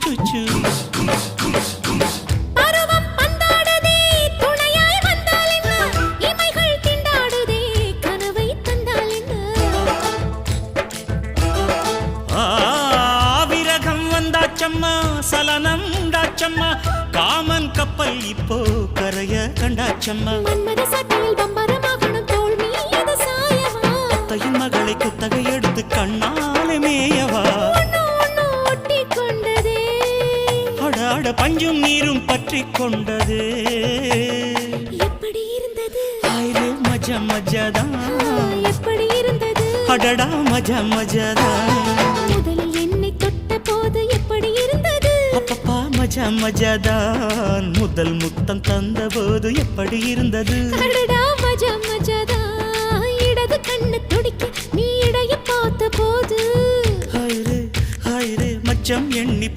சுச்சு சலனம் உண்டாச்சம்மா காமன் கப்பல் இப்போ கரைய கண்டாச்சம்மா மன்மத சட்டையில் பம்பரமாகணும் தோள் மீது சாயவா அத்தையின் மகளை குத்தகை எடுத்து கண்ணாலே மேயவா ஒட்டி கொண்டதே அடாட பஞ்சும் நீரும் பற்றி கொண்டதே எப்படி இருந்தது ஆயிரே மஜா மஜாதான் எப்படி இருந்தது அடடா மஜா மஜாதான் முதலில் என்னை தொட்ட போது எப்படி இருந்தது அப்பப்பா மஜா மஜாதான் முதல் முத்தம் தந்த போது எப்படி இருந்தது அடடா மஜா மஜாதான் இடது கண்ணு துடிக்க நீ இடைய பார்த்த போது ஹாய்ரே ஹாய்ரே மச்சம் எண்ணி